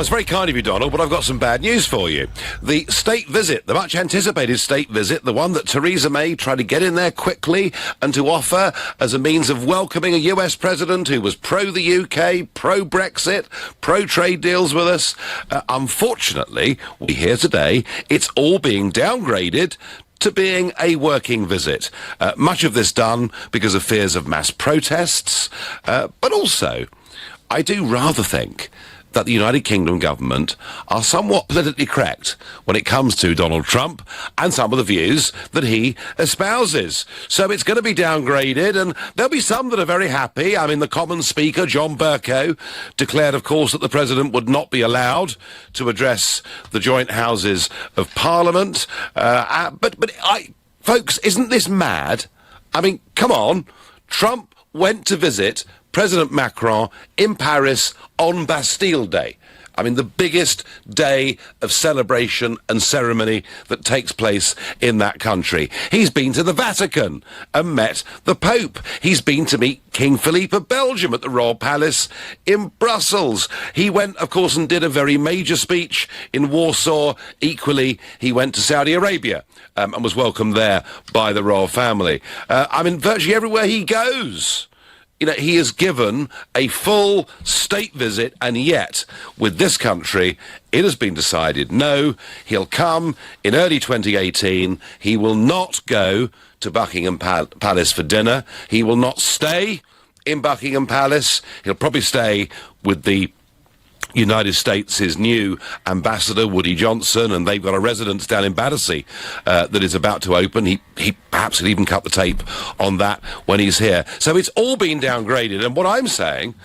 Well, it's very kind of you, Donald, but I've got some bad news for you. The state visit, the much-anticipated state visit, the one that Theresa May tried to get in there quickly and to offer as a means of welcoming a US president who was pro the UK, pro-Brexit, pro-trade deals with us. Unfortunately, we hear today it's all being downgraded to being a working visit. Much of this done because of fears of mass protests, but also, I do rather think that the United Kingdom government are somewhat politically correct when it comes to Donald Trump and some of the views that he espouses. So it's going to be downgraded, and there'll be some that are very happy. I mean, the Commons Speaker, John Bercow, declared, of course, that the President would not be allowed to address the joint houses of Parliament. Folks, isn't this mad? I mean, come on. Trump went to visit President Macron in Paris on Bastille Day. I mean, the biggest day of celebration and ceremony that takes place in that country. He's been to the Vatican and met the Pope. He's been to meet King Philippe of Belgium at the Royal Palace in Brussels. He went, of course, and did a very major speech in Warsaw. Equally, he went to Saudi Arabia and was welcomed there by the royal family. I mean, virtually everywhere he goes, you know, he has given a full state visit, and yet, with this country, it has been decided, no, he'll come in early 2018. He will not go to Buckingham Palace for dinner. He will not stay in Buckingham Palace. He'll probably stay with the United States' new ambassador, Woody Johnson, and they've got a residence down in Battersea that is about to open. He perhaps will even cut the tape on that when he's here. So it's all been downgraded, and what I'm saying,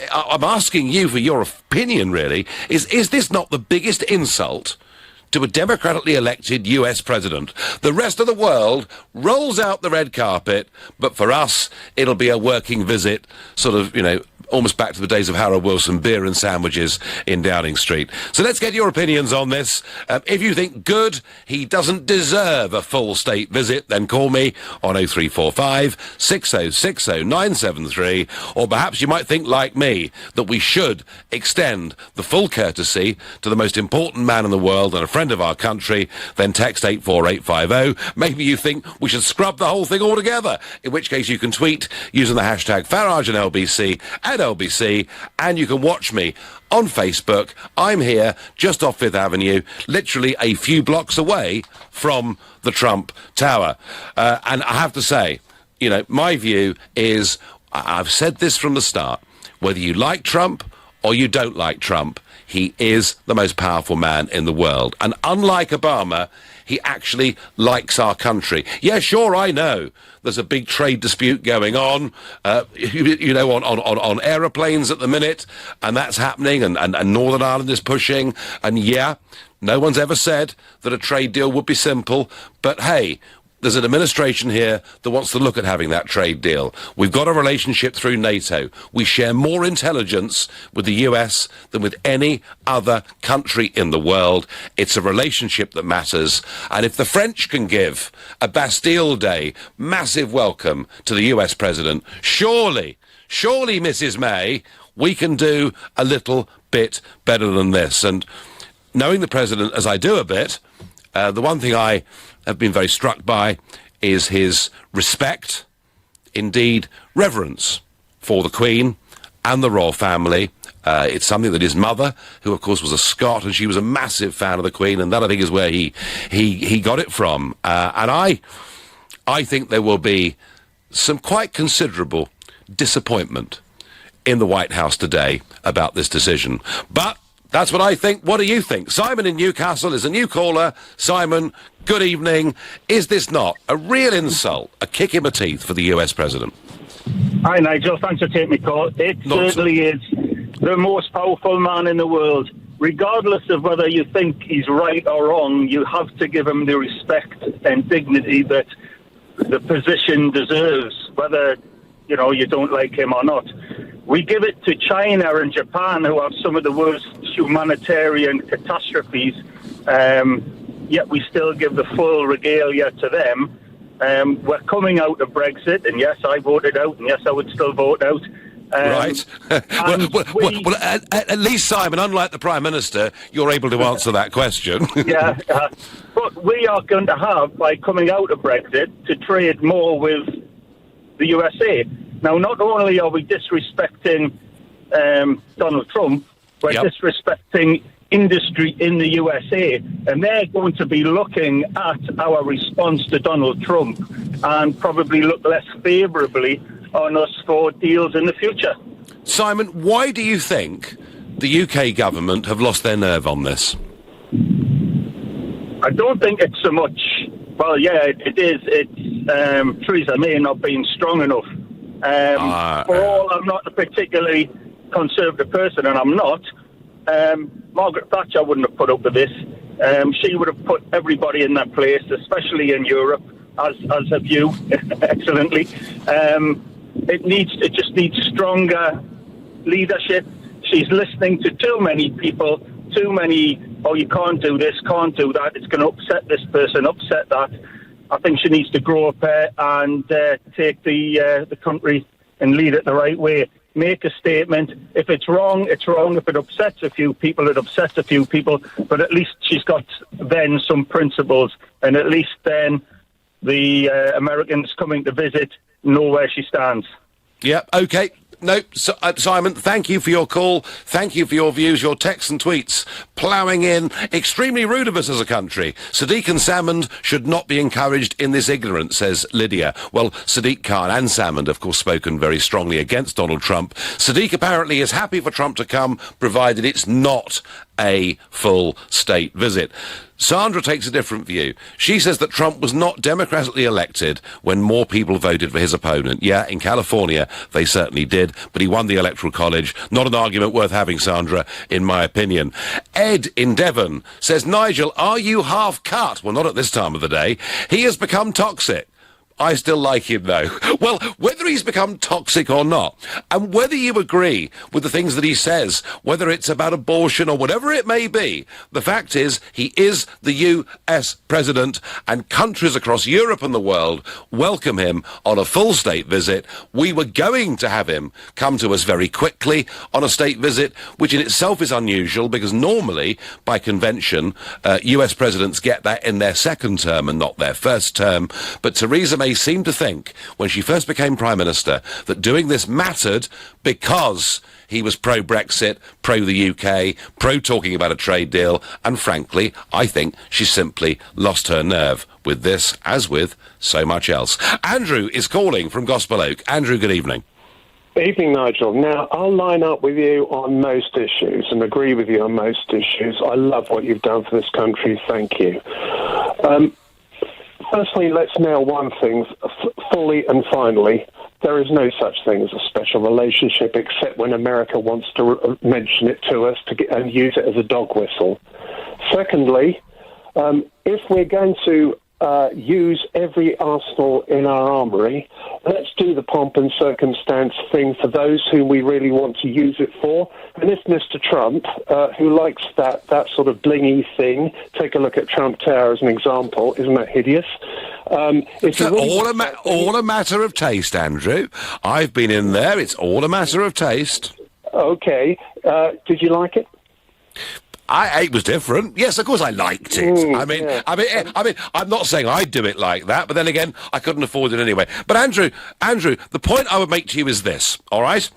I'm asking you for your opinion, really, is this not the biggest insult to a democratically elected US president? The rest of the world rolls out the red carpet, but for us, it'll be a working visit, sort of, you know, almost back to the days of Harold Wilson, beer and sandwiches in Downing Street. So let's get your opinions on this. If you think good, he doesn't deserve a full state visit, then call me on 0345 6060 973, or perhaps you might think, like me, that we should extend the full courtesy to the most important man in the world and a friend of our country. Then text 84850. Maybe you think we should scrub the whole thing altogether, in which case you can tweet using the hashtag Farage and LBC at LBC, and you can watch me on Facebook. I'm here just off Fifth Avenue, literally a few blocks away from the Trump Tower. And I have to say, you know, my view is, I've said this from the start, whether you like Trump or you don't like Trump, he is the most powerful man in the world. And unlike Obama, he actually likes our country. Yeah, sure, I know there's a big trade dispute going on, you know, on aeroplanes at the minute, and that's happening, and Northern Ireland is pushing, and yeah, no one's ever said that a trade deal would be simple, but hey, there's an administration here that wants to look at having that trade deal. We've got a relationship through NATO. We share more intelligence with the US than with any other country in the world. It's a relationship that matters. And if the French can give a Bastille Day massive welcome to the US president, surely, Mrs. May, we can do a little bit better than this. And knowing the president as I do a bit, the one thing I have been very struck by is his respect, indeed reverence, for the Queen and the royal family. It's something that his mother, who of course was a Scot, and she was a massive fan of the Queen, and that I think is where he got it from. And I think there will be some quite considerable disappointment in the White House today about this decision. But that's what I think. What do you think? Simon in Newcastle is a new caller. Simon, good evening. Is this not a real insult, a kick in the teeth for the US president? Hi, Nigel. Thanks for taking my call. It certainly is the most powerful man in the world. Regardless of whether you think he's right or wrong, you have to give him the respect and dignity that the position deserves, whether, you know, you don't like him or not. We give it to China and Japan, who have some of the worst humanitarian catastrophes, yet we still give the full regalia to them. We're coming out of Brexit, and yes, I voted out, and yes, I would still vote out. Right. Well, at least, Simon, unlike the Prime Minister, you're able to answer that question. Yeah, but we are going to have, by coming out of Brexit, to trade more with the USA. Now, not only are we disrespecting Donald Trump, we're disrespecting industry in the USA, and they're going to be looking at our response to Donald Trump and probably look less favourably on us for deals in the future. Simon, why do you think the UK government have lost their nerve on this? I don't think it's so much. Well, yeah, it is. It's Theresa May not being strong enough. For all, I'm not a particularly conservative person, and I'm not. Margaret Thatcher wouldn't have put up with this. She would have put everybody in that place, especially in Europe, as have you, excellently. It just needs stronger leadership. She's listening to too many people, too many, oh, you can't do this, can't do that, it's going to upset this person, upset that. I think she needs to grow up and take the country and lead it the right way. Make a statement. If it's wrong, it's wrong. If it upsets a few people, it upsets a few people. But at least she's got then some principles, and at least then the Americans coming to visit know where she stands. Yeah, OK. No, Simon, thank you for your call. Thank you for your views, your texts and tweets. Ploughing in. Extremely rude of us as a country. Sadiq and Salmond should not be encouraged in this ignorance, says Lydia. Well, Sadiq Khan and Salmond, of course, spoken very strongly against Donald Trump. Sadiq apparently is happy for Trump to come, provided it's not a full state visit. Sandra takes a different view. She says that Trump was not democratically elected when more people voted for his opponent. Yeah, in California, they certainly did, but he won the Electoral College. Not an argument worth having, Sandra, in my opinion. Ed in Devon says, Nigel, are you half cut? Well, not at this time of the day. He has become toxic. I still like him, though. Well, whether he's become toxic or not, and whether you agree with the things that he says, whether it's about abortion or whatever it may be, the fact is he is the US president, and countries across Europe and the world welcome him on a full state visit. We were going to have him come to us very quickly on a state visit, which in itself is unusual because normally, by convention, US presidents get that in their second term and not their first term. But Theresa May seemed to think, when she first became Prime Minister, that doing this mattered because he was pro-Brexit, pro-the UK, pro-talking about a trade deal, and frankly, I think she simply lost her nerve with this, as with so much else. Andrew is calling from Gospel Oak. Andrew, good evening. Evening, Nigel. Now, I'll line up with you on most issues and agree with you on most issues. I love what you've done for this country. Thank you. Firstly, let's nail one thing fully and finally. There is no such thing as a special relationship except when America wants to mention it to us and use it as a dog whistle. Secondly, if we're going to use every arsenal in our armoury, let's do the pomp and circumstance thing for those whom we really want to use it for. And if Mr. Trump, who likes that sort of blingy thing, take a look at Trump Tower as an example, isn't that hideous? It's all a matter of taste, Andrew. I've been in there. It's all a matter of taste. Okay. Did you like it? It was different. Yes, of course I liked it. I mean, I'm not saying I'd do it like that, but then again, I couldn't afford it anyway. But Andrew, the point I would make to you is this, all right?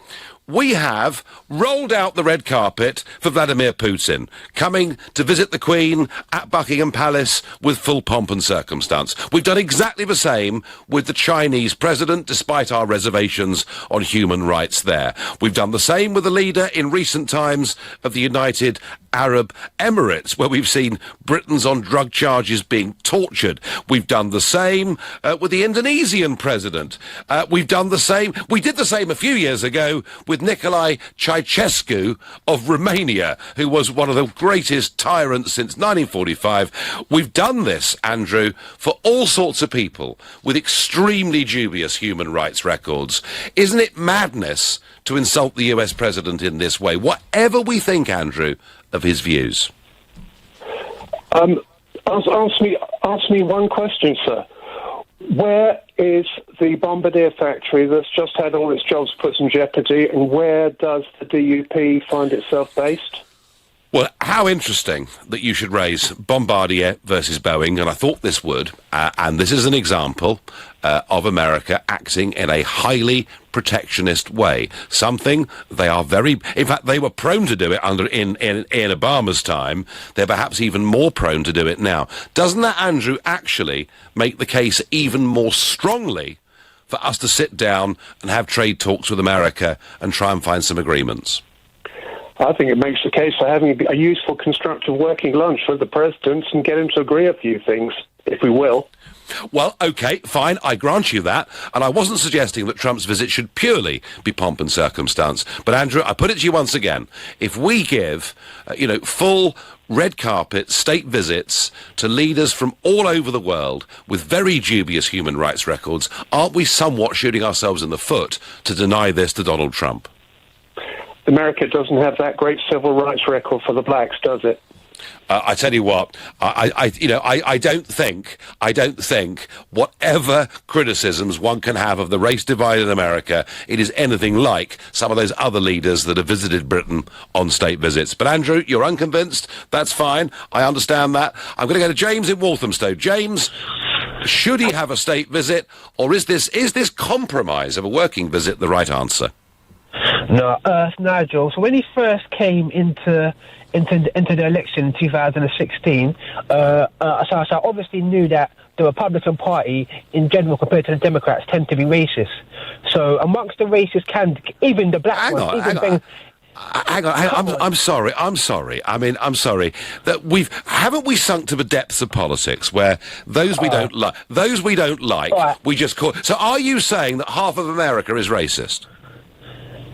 We have rolled out the red carpet for Vladimir Putin, coming to visit the Queen at Buckingham Palace with full pomp and circumstance. We've done exactly the same with the Chinese president, despite our reservations on human rights there. We've done the same with the leader in recent times of the United Arab Emirates, where we've seen Britons on drug charges being tortured. We've done the same with the Indonesian president. We've done the same. We did the same a few years ago with Nicolae Ceausescu of Romania, who was one of the greatest tyrants since 1945. We've done this, Andrew, for all sorts of people with extremely dubious human rights records. Isn't it madness to insult the US president in this way, whatever we think, Andrew, of his views? Ask me one question, sir. Where is the Bombardier factory that's just had all its jobs put in jeopardy, and where does the DUP find itself based? Well, how interesting that you should raise Bombardier versus Boeing, and I thought this would, and this is an example of America acting in a highly protectionist way, something they are in fact, they were prone to do it in Obama's time. They're perhaps even more prone to do it now. Doesn't that, Andrew, actually make the case even more strongly for us to sit down and have trade talks with America and try and find some agreements? I think it makes the case for having a useful, constructive working lunch with the president and get him to agree a few things, if we will. Well, OK, fine, I grant you that, and I wasn't suggesting that Trump's visit should purely be pomp and circumstance. But, Andrew, I put it to you once again, if we give, full red carpet state visits to leaders from all over the world with very dubious human rights records, aren't we somewhat shooting ourselves in the foot to deny this to Donald Trump? America doesn't have that great civil rights record for the blacks, does it? I tell you what, I don't think whatever criticisms one can have of the race divide in America, it is anything like some of those other leaders that have visited Britain on state visits. But Andrew, you're unconvinced. That's fine. I understand that. I'm going to go to James in Walthamstow. James, should he have a state visit, or is this compromise of a working visit the right answer? No, Nigel. So when he first came into the election in 2016, so I obviously knew that the Republican Party, in general, compared to the Democrats, tend to be racist. So amongst the racist candidates, even the black ones, Hang on. I'm sorry. I mean, I'm sorry that haven't we sunk to the depths of politics where those we don't like, right. we just call. So are you saying that half of America is racist?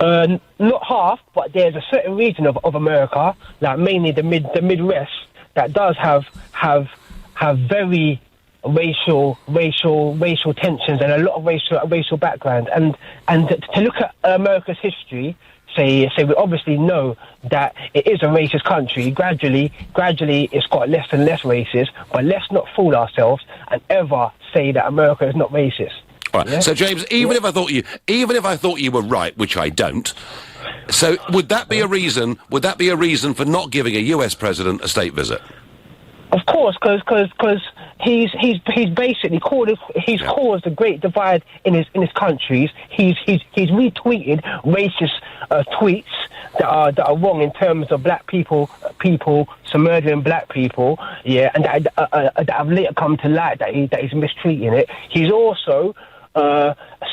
Not half, but there's a certain region of America, like mainly the Midwest, that does have very racial tensions and a lot of racial background. And to look at America's history, say we obviously know that it is a racist country. Gradually it's got less and less racist. But let's not fool ourselves and ever say that America is not racist. All right. Yeah. So, James, even if I thought you were right, which I don't, so would that be a reason? Would that be a reason for not giving a US president a state visit? Of course, because he's basically caused a great divide in his countries. He's retweeted racist tweets that are wrong in terms of black people murdering black people, yeah, and that have later come to light that he's mistreating it. He's also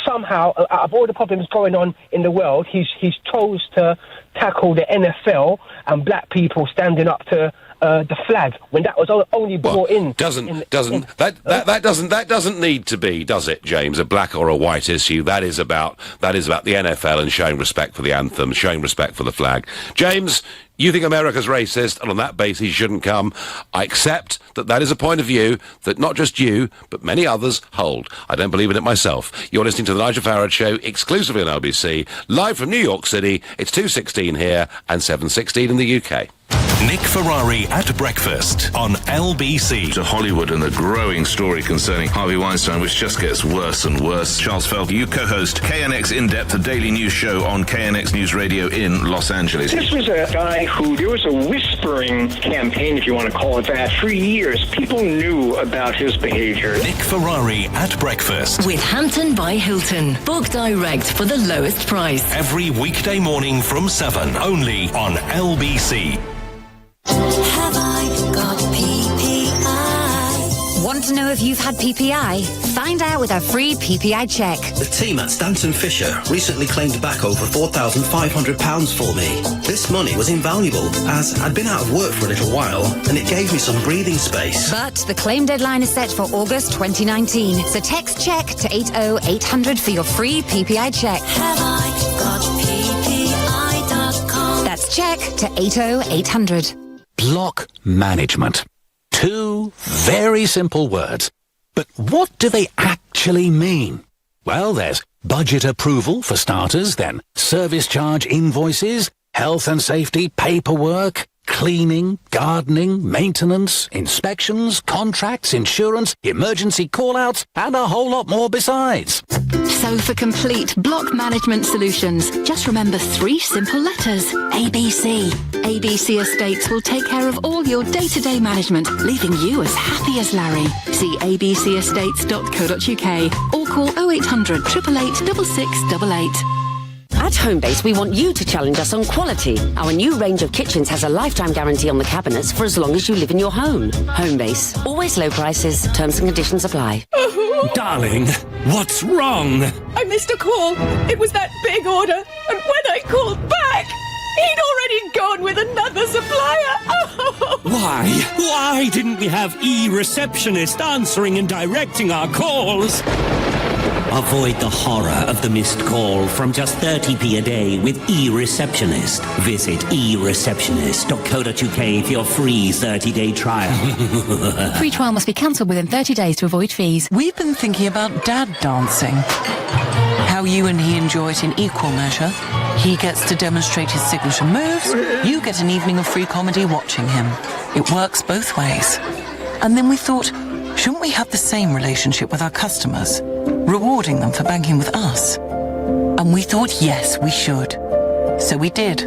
somehow, out of all the problems going on in the world, he's chose to tackle the NFL and black people standing up to the flag when that was only brought in. That doesn't need to be, does it, James? A black or a white issue. That is about the NFL and showing respect for the anthem, showing respect for the flag. James, you think America's racist, and on that basis he shouldn't come. I accept that is a point of view that not just you, but many others hold. I don't believe in it myself. You're listening to the Nigel Farage Show, exclusively on LBC, live from New York City. It's 2:16 here and 7:16 in the UK. Nick Ferrari at breakfast on LBC. To Hollywood and the growing story concerning Harvey Weinstein, which just gets worse and worse. Charles Feld, you co-host KNX In Depth, a daily news show on KNX News Radio in Los Angeles. This was a guy who, there was a whispering campaign, if you want to call it that. For years, people knew about his behavior. Nick Ferrari at breakfast. With Hampton by Hilton. Book direct for the lowest price. Every weekday morning from 7, only on LBC. Have I got PPI? Want to know if you've had PPI? Find out with a free PPI check. The team at Stanton Fisher recently claimed back over £4,500 for me. This money was invaluable as I'd been out of work for a little while and it gave me some breathing space. But the claim deadline is set for August 2019. So text check to 80800 for your free PPI check. Have I got PPI.com? That's check to 80800. Block management. 2 very simple words. But what do they actually mean? Well, there's budget approval for starters, then service charge invoices, health and safety paperwork, cleaning, gardening, maintenance, inspections, contracts, insurance, emergency call-outs, and a whole lot more besides. So for complete block management solutions, just remember 3 simple letters. ABC. ABC Estates will take care of all your day-to-day management, leaving you as happy as Larry. See abcestates.co.uk or call 0800 888 6688. At Homebase, we want you to challenge us on quality. Our new range of kitchens has a lifetime guarantee on the cabinets for as long as you live in your home. Homebase. Always low prices. Terms and conditions apply. Darling, what's wrong? I missed a call. It was that big order. And when I called back, he'd already gone with another supplier. Why didn't we have e-receptionist answering and directing our calls? Avoid the horror of the missed call from just 30p a day with eReceptionist. Visit eReceptionist.co.uk for your free 30-day trial. Free trial must be cancelled within 30 days to avoid fees. We've been thinking about dad dancing. How you and he enjoy it in equal measure. He gets to demonstrate his signature moves. You get an evening of free comedy watching him. It works both ways. And then we thought, shouldn't we have the same relationship with our customers? Rewarding them for banking with us. And we thought, yes, we should. So we did.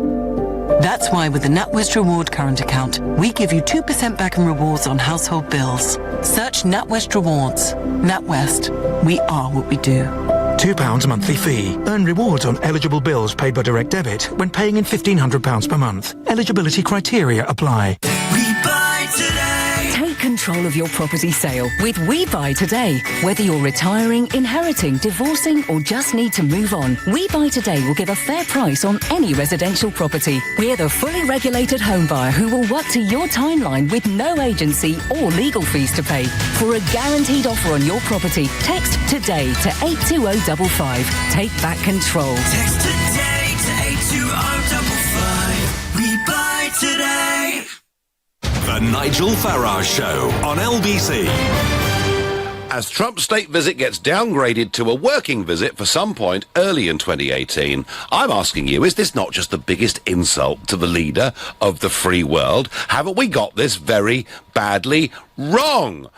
That's why with the NatWest Reward current account, we give you 2% back in rewards on household bills. Search NatWest Rewards. NatWest. We are what we do. £2 monthly fee. Earn rewards on eligible bills paid by direct debit when paying in £1,500 per month. Eligibility criteria apply. We buy today. Take control of your property sale with We Buy Today. Whether you're retiring, inheriting, divorcing, or just need to move on, We Buy Today will give a fair price on any residential property. We're the fully regulated home buyer who will work to your timeline with no agency or legal fees to pay. For a guaranteed offer on your property, text today to 82055. Take back control. Text today to 82055. We Buy Today. The Nigel Farage Show on LBC. As Trump's state visit gets downgraded to a working visit for some point early in 2018, I'm asking you, is this not just the biggest insult to the leader of the free world? Haven't we got this very badly wrong?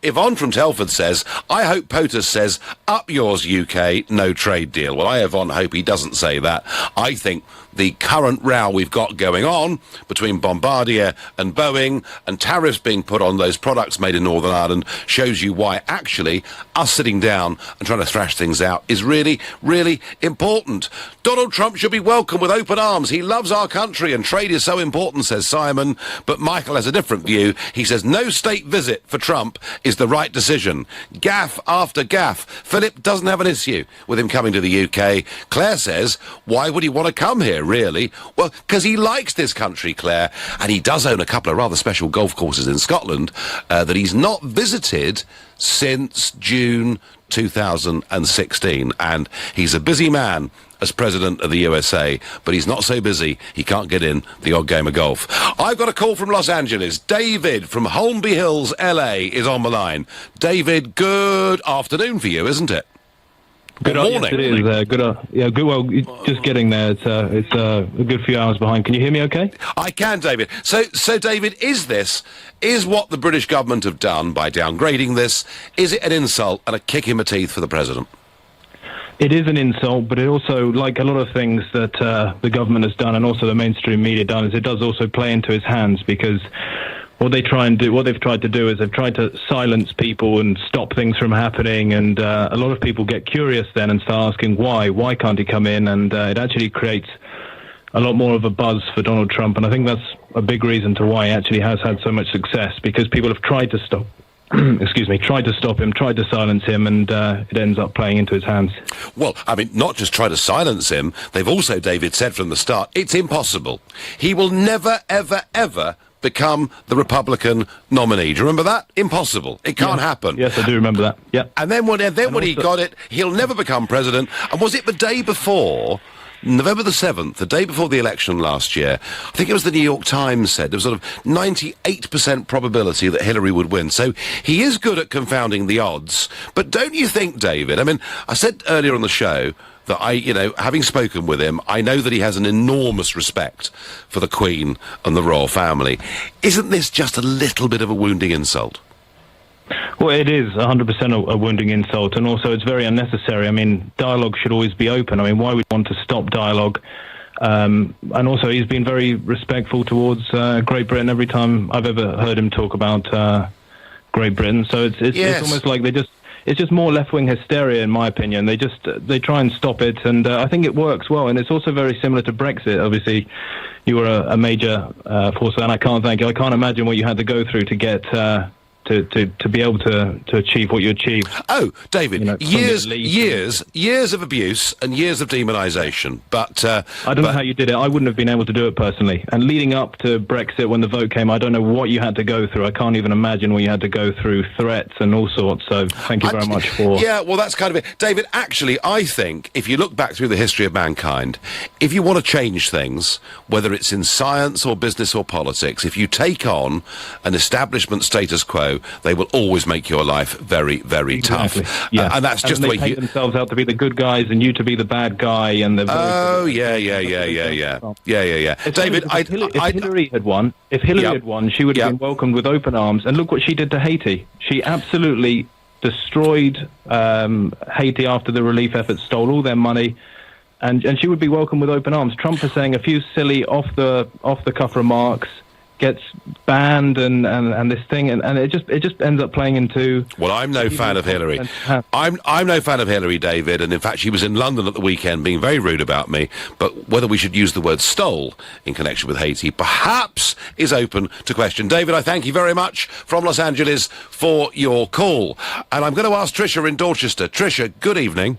Yvonne from Telford says, I hope POTUS says, up yours UK, no trade deal. Well, I, Yvonne, hope he doesn't say that. I think the current row we've got going on between Bombardier and Boeing and tariffs being put on those products made in Northern Ireland shows you why actually us sitting down and trying to thrash things out is really, really important. Donald Trump should be welcomed with open arms. He loves our country and trade is so important, says Simon. But Michael has a different view. He says no state visit for Trump is the right decision. Gaff after gaff. Philip doesn't have an issue with him coming to the UK. Claire says, why would he want to come here, really? Well, because he likes this country, Claire, and he does own a couple of rather special golf courses in Scotland that he's not visited since June 2016, and he's a busy man as President of the USA, but he's not so busy he can't get in the odd game of golf. I've got a call from Los Angeles. David from Holmby Hills, LA, is on the line. David, good afternoon for you, isn't it? Good morning. Yes, it is. Good. Well, just getting there. It's a good few hours behind. Can you hear me okay? I can, David. So David, is what the British government have done by downgrading this, is it an insult and a kick in the teeth for the president? It is an insult, but it also, like a lot of things that the government has done and also the mainstream media done, is it does also play into his hands, because what they've tried to do is they've tried to silence people and stop things from happening, and a lot of people get curious then and start asking why can't he come in, and it actually creates a lot more of a buzz for Donald Trump, and I think that's a big reason to why he actually has had so much success, because people have tried to stop tried to stop him, tried to silence him, and it ends up playing into his hands. Well, I mean, not just try to silence him, they've also, David, said from the start, it's impossible. He will never, ever, ever become the Republican nominee. Do you remember that? Impossible. It can't happen. Yes, I do remember that. Yeah. And then when he got it, he'll never become president. And was it the day before, November the 7th, the day before the election last year, I think it was the New York Times said there was sort of 98% probability that Hillary would win. So he is good at confounding the odds. But don't you think, David, I mean, I said earlier on the show that having spoken with him, I know that he has an enormous respect for the Queen and the royal family. Isn't this just a little bit of a wounding insult? Well, it is 100% a wounding insult, and also it's very unnecessary. I mean, dialogue should always be open. I mean, why would we want to stop dialogue? And also, he's been very respectful towards Great Britain every time I've ever heard him talk about Great Britain. So it's almost like it's just more left-wing hysteria, in my opinion. They try and stop it, and I think it works well. And it's also very similar to Brexit. Obviously, you were a major force, and I can't imagine what you had to go through to get to be able to achieve what you achieved. Oh, David, years of abuse and years of demonisation. But I don't know how you did it. I wouldn't have been able to do it personally. And leading up to Brexit, when the vote came, I don't know what you had to go through. I can't even imagine what you had to go through, threats and all sorts. So thank you very much for... Yeah, well, that's kind of it. David, actually, I think if you look back through the history of mankind, if you want to change things, whether it's in science or business or politics, if you take on an establishment status quo, they will always make your life very, very tough. Yeah. And that's just the way they paint themselves out to be the good guys and you to be the bad guy. And yeah. David, if Hillary had won, she would have been welcomed with open arms. And look what she did to Haiti. She absolutely destroyed Haiti after the relief efforts, stole all their money. And she would be welcomed with open arms. Trump is saying a few silly off the cuff remarks, gets banned and this thing and it just ends up playing into... Well, I'm no fan of Hillary. I'm no fan of Hillary, David, and in fact she was in London at the weekend being very rude about me, but whether we should use the word stole in connection with Haiti perhaps is open to question. David, I thank you very much from Los Angeles for your call. And I'm going to ask Tricia in Dorchester. Tricia, good evening.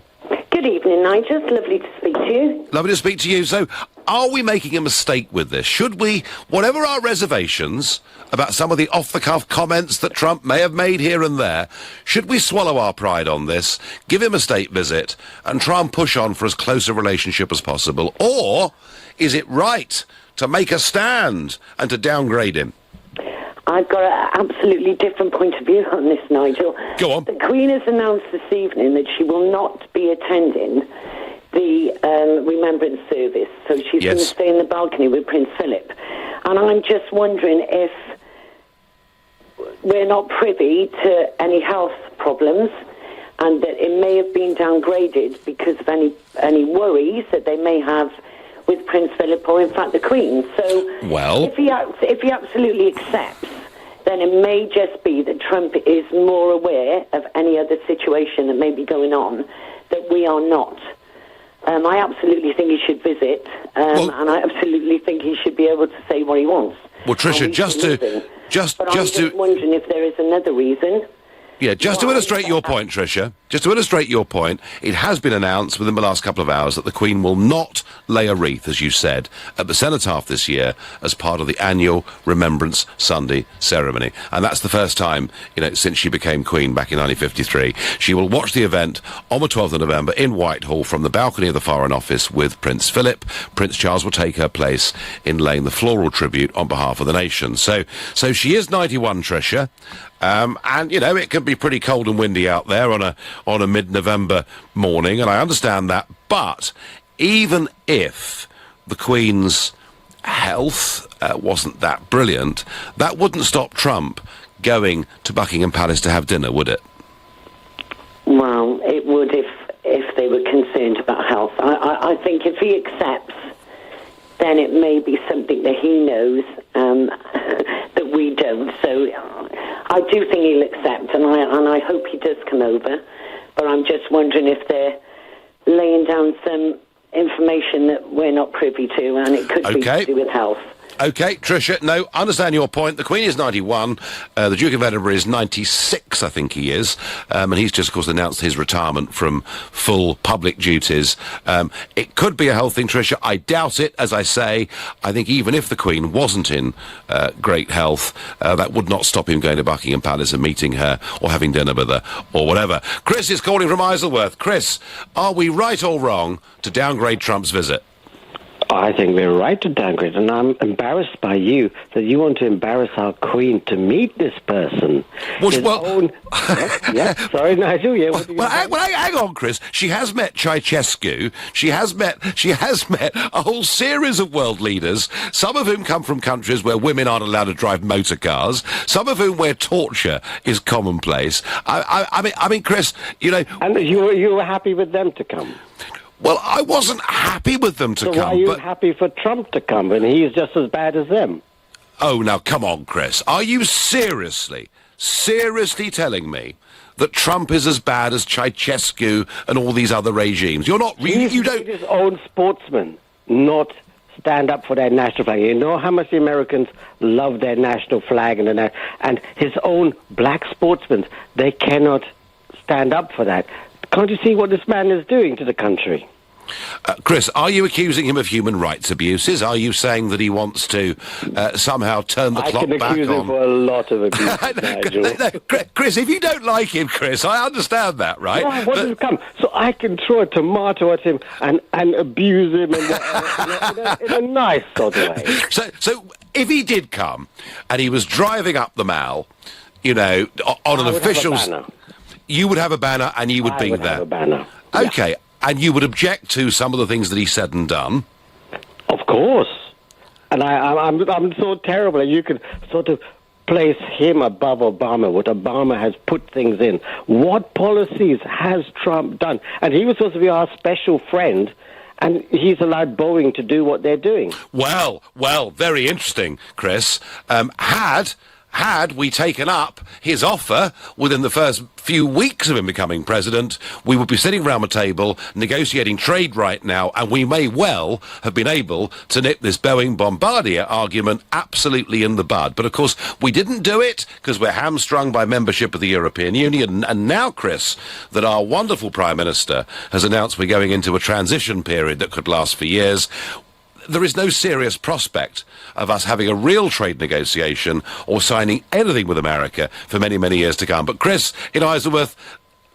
Good evening, Nigel. It's lovely to speak to you. Lovely to speak to you. So, are we making a mistake with this? Should we, whatever our reservations about some of the off-the-cuff comments that Trump may have made here and there, should we swallow our pride on this, give him a state visit, and try and push on for as close a relationship as possible? Or is it right to make a stand and to downgrade him? I've got an absolutely different point of view on this, Nigel. Go on. The Queen has announced this evening that she will not be attending the remembrance service, so she's going to stay in the balcony with Prince Philip. And I'm just wondering if we're not privy to any health problems and that it may have been downgraded because of any worries that they may have with Prince Philip or, in fact, the Queen. So if he absolutely accepts, then it may just be that Trump is more aware of any other situation that may be going on that we are not. I absolutely think he should visit, and I absolutely think he should be able to say what he wants. Well, Tricia, I'm wondering if there is another reason. Yeah, just to illustrate your point, Tricia, it has been announced within the last couple of hours that the Queen will not lay a wreath, as you said, at the Cenotaph this year as part of the annual Remembrance Sunday ceremony. And that's the first time, since she became Queen back in 1953. She will watch the event on the 12th of November in Whitehall from the balcony of the Foreign Office with Prince Philip. Prince Charles will take her place in laying the floral tribute on behalf of the nation. So she is 91, Tricia. And it can be pretty cold and windy out there on a mid-November morning, and I understand that. But even if the Queen's health wasn't that brilliant, that wouldn't stop Trump going to Buckingham Palace to have dinner, would it? Well, it would if they were concerned about health. I think if he accepts, then it may be something that he knows that we don't. So I do think he'll accept, and I hope he does come over. But I'm just wondering if they're laying down some information that we're not privy to, and it could be to do with health. OK, Tricia, no, understand your point. The Queen is 91, the Duke of Edinburgh is 96, I think he is, and he's just, of course, announced his retirement from full public duties. It could be a health thing, Tricia. I doubt it, as I say. I think even if the Queen wasn't in great health, that would not stop him going to Buckingham Palace and meeting her or having dinner with her or whatever. Chris is calling from Isleworth. Chris, are we right or wrong to downgrade Trump's visit? I think we're right to downgrade, and I'm embarrassed by you that you want to embarrass our Queen to meet this person. Sorry, Nigel. Yeah. Hang on, Chris. She has met Ceausescu. She has met a whole series of world leaders, some of whom come from countries where women aren't allowed to drive motor cars, some of whom where torture is commonplace. I mean, Chris, you know. And you were happy with them to come? Well, I wasn't happy with them to come. So why are you happy for Trump to come when he's just as bad as them? Oh, now, come on, Chris. Are you seriously telling me that Trump is as bad as Ceausescu and all these other regimes? You're not... You don't... He's his own sportsman, not stand up for their national flag. You know how much the Americans love their national flag and his own black sportsmen, they cannot stand up for that. Can't you see what this man is doing to the country? Chris, are you accusing him of human rights abuses? Are you saying that he wants to somehow turn the clock back on? I can accuse him for a lot of abuse, Nigel. No, Chris, if you don't like him, Chris, I understand that, right? No, I want him to come, so I can throw a tomato at him and abuse him in a nice sort of way. So if he did come and he was driving up the Mall, you know, on an official's... You would have a banner and you would be there. I would have a banner. Okay, yeah. And you would object to some of the things that he said and done? Of course. And I'm so terrible. You could sort of place him above Obama, what Obama has put things in. What policies has Trump done? And he was supposed to be our special friend, and he's allowed Boeing to do what they're doing. Well, very interesting, Chris. Had we taken up his offer within the first few weeks of him becoming president, we would be sitting around a table negotiating trade right now, and we may well have been able to nip this Boeing-Bombardier argument absolutely in the bud. But, of course, we didn't do it because we're hamstrung by membership of the European Union. And now, Chris, that our wonderful Prime Minister has announced we're going into a transition period that could last for years, there is no serious prospect of us having a real trade negotiation or signing anything with America for many, many years to come. But Chris in Isleworth,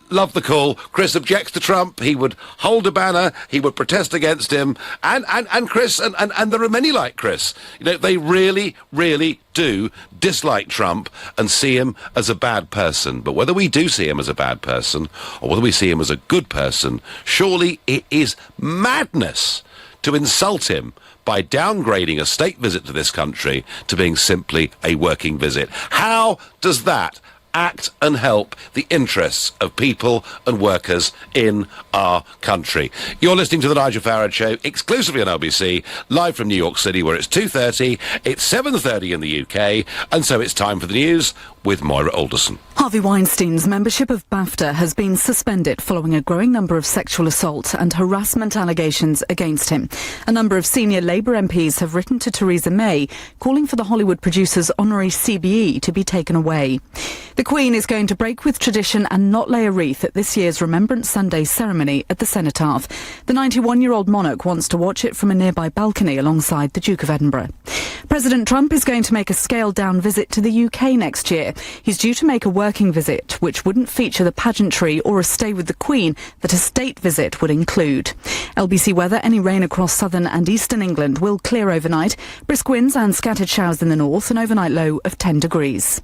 love the call. Chris objects to Trump. He would hold a banner. He would protest against him. And Chris, and there are many like Chris. You know, they really, really do dislike Trump and see him as a bad person. But whether we do see him as a bad person or whether we see him as a good person, surely it is madness to insult him by downgrading a state visit to this country to being simply a working visit. How does that act and help the interests of people and workers in our country? You're listening to The Nigel Farage Show, exclusively on LBC, live from New York City, where it's 2:30, it's 7:30 in the UK, and so it's time for the news with Moira Alderson. Harvey Weinstein's membership of BAFTA has been suspended following a growing number of sexual assault and harassment allegations against him. A number of senior Labour MPs have written to Theresa May calling for the Hollywood producer's honorary CBE to be taken away. The Queen is going to break with tradition and not lay a wreath at this year's Remembrance Sunday ceremony at the Cenotaph. The 91-year-old monarch wants to watch it from a nearby balcony alongside the Duke of Edinburgh. President Trump is going to make a scaled-down visit to the UK next year. He's due to make a working visit, which wouldn't feature the pageantry or a stay with the Queen that a state visit would include. LBC weather, any rain across southern and eastern England will clear overnight. Brisk winds and scattered showers in the north, an overnight low of 10 degrees.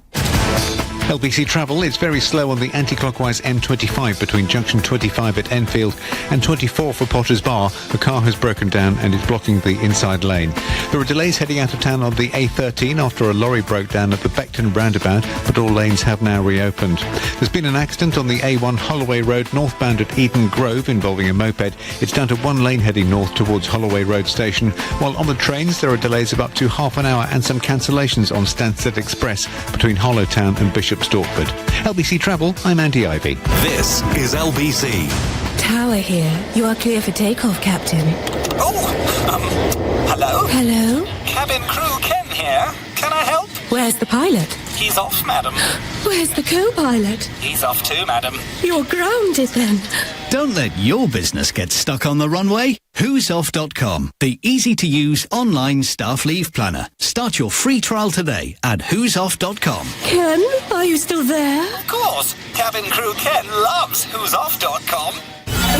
LBC travel is very slow on the anti-clockwise M25 between junction 25 at Enfield and 24 for Potter's Bar. A car has broken down and is blocking the inside lane. There are delays heading out of town on the A13 after a lorry broke down at the Beckton roundabout, but all lanes have now reopened. There's been an accident on the A1 Holloway Road northbound at Eden Grove involving a moped. It's down to one lane heading north towards Holloway Road Station, while on the trains there are delays of up to half an hour and some cancellations on Stansted Express between Hollowtown and Bishop Stortford. LBC Travel, I'm Andy Ivy. This is LBC. Tower here. You are clear for takeoff, Captain. Hello? Hello? Cabin crew Ken here. Can I help? Where's the pilot? He's off, madam. Where's the co-pilot? He's off too, madam. You're grounded then. Don't let your business get stuck on the runway. Whosoff.com, the easy-to-use online staff leave planner. Start your free trial today at whosoff.com. Ken, are you still there? Of course. Cabin crew Ken loves whosoff.com.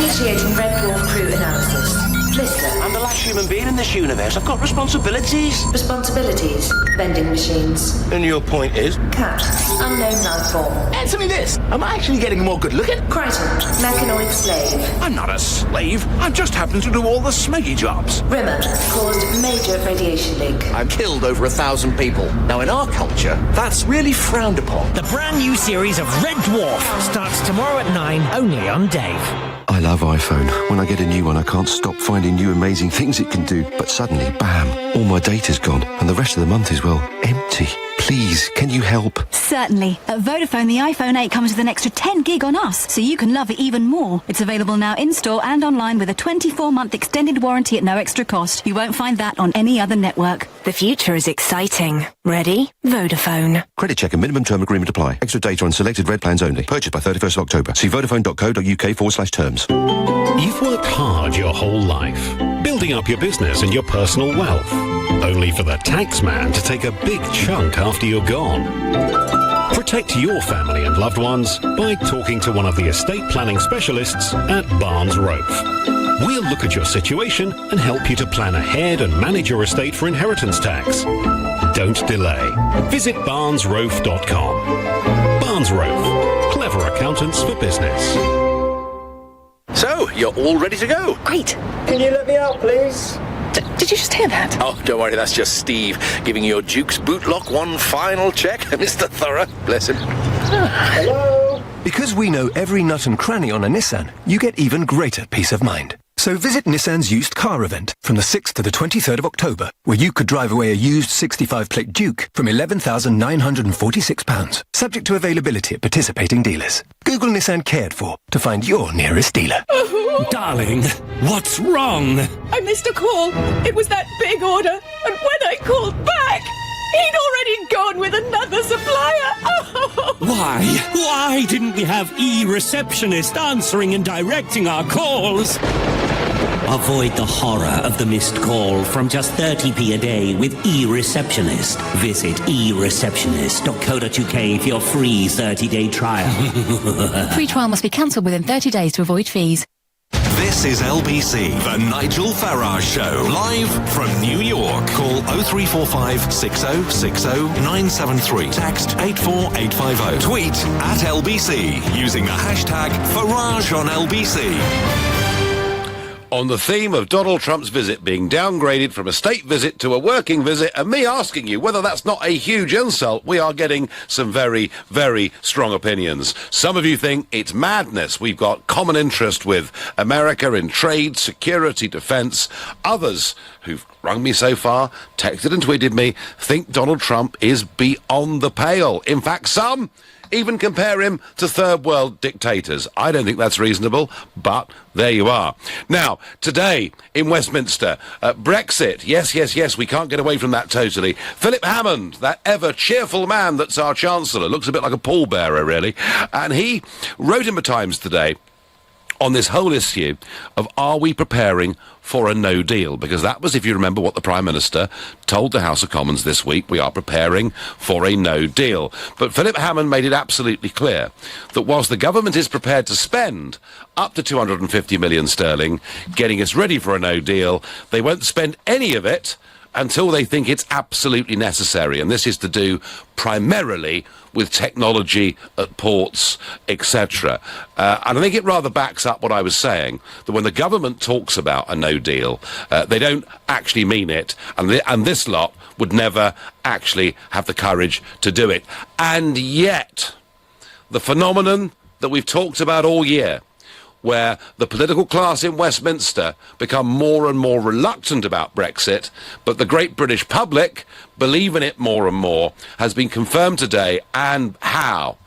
Initiating Red Dwarf crew analysis. Listen. I'm the last human being in this universe. I've got responsibilities. Responsibilities. Vending machines. And your point is? Cat. Unknown life form. Answer me this. Am I actually getting more good looking? Crichton. Mechanoid slave. I'm not a slave. I just happen to do all the smeggy jobs. Rimmer. Caused major radiation leak. I've killed over 1,000 people. Now, in our culture, that's really frowned upon. The brand new series of Red Dwarf starts tomorrow at 9, only on Dave. I love iPhone. When I get a new one, I can't stop finding new amazing things it can do. But suddenly, bam, all my data's gone. And the rest of the month is, well, empty. Please, can you help? Certainly. At Vodafone, the iPhone 8 comes with an extra 10 gig on us, so you can love it even more. It's available now in-store and online with a 24-month extended warranty at no extra cost. You won't find that on any other network. The future is exciting. Ready? Vodafone. Credit check and minimum term agreement apply. Extra data on selected red plans only. Purchased by 31st of October. See vodafone.co.uk/terms. You've worked hard your whole life, building up your business and your personal wealth, only for the tax man to take a big chunk after you're gone. Protect your family and loved ones by talking to one of the estate planning specialists at Barnes Rofe. We'll look at your situation and help you to plan ahead and manage your estate for inheritance tax. Don't delay. Visit barnesrofe.com. Barnes Rofe. Clever accountants for business. So, you're all ready to go? Great. Can you let me out, please? Did you just hear that? Oh, don't worry, that's just Steve giving your Duke's bootlock one final check. Mr. Thorough, bless him. Hello? Because we know every nut and cranny on a Nissan, you get even greater peace of mind. So visit Nissan's used car event from the 6th to the 23rd of October, where you could drive away a used 65-plate Duke from £11,946, subject to availability at participating dealers. Google Nissan Cared For to find your nearest dealer. Darling, what's wrong? I missed a call. It was that big order. And when I called back, he'd already gone with another supplier. Oh. Why didn't we have e-receptionist answering and directing our calls? Avoid the horror of the missed call from just 30p a day with eReceptionist. Visit eReceptionist.co.uk for your free 30-day trial. Free trial must be cancelled within 30 days to avoid fees. This is LBC, the Nigel Farage Show, live from New York. Call 0345 6060 973. Text 84850. Tweet at LBC using the hashtag Farage on LBC. On the theme of Donald Trump's visit being downgraded from a state visit to a working visit, and me asking you whether that's not a huge insult, we are getting some very, very strong opinions. Some of you think it's madness. We've got common interest with America in trade, security, defence. Others who've rung me so far, texted and tweeted me, think Donald Trump is beyond the pale. In fact, some even compare him to third world dictators. I don't think that's reasonable, but there you are. Now, today in Westminster, Brexit, yes, we can't get away from that totally. Philip Hammond, that ever cheerful man that's our Chancellor, looks a bit like a pallbearer, really, and he wrote in the Times today on this whole issue of are we preparing for a no deal? Because that was, if you remember, what the Prime Minister told the House of Commons this week. We are preparing for a no deal. But Philip Hammond made it absolutely clear that whilst the government is prepared to spend up to 250 million sterling getting us ready for a no deal, they won't spend any of it until they think it's absolutely necessary. And this is to do primarily with technology at ports, etc. And I think it rather backs up what I was saying, that when the government talks about a no deal, they don't actually mean it, and this lot would never actually have the courage to do it. And yet, the phenomenon that we've talked about all year, where the political class in Westminster become more and more reluctant about Brexit, but the great British public believe in it more and more, has been confirmed today. And how?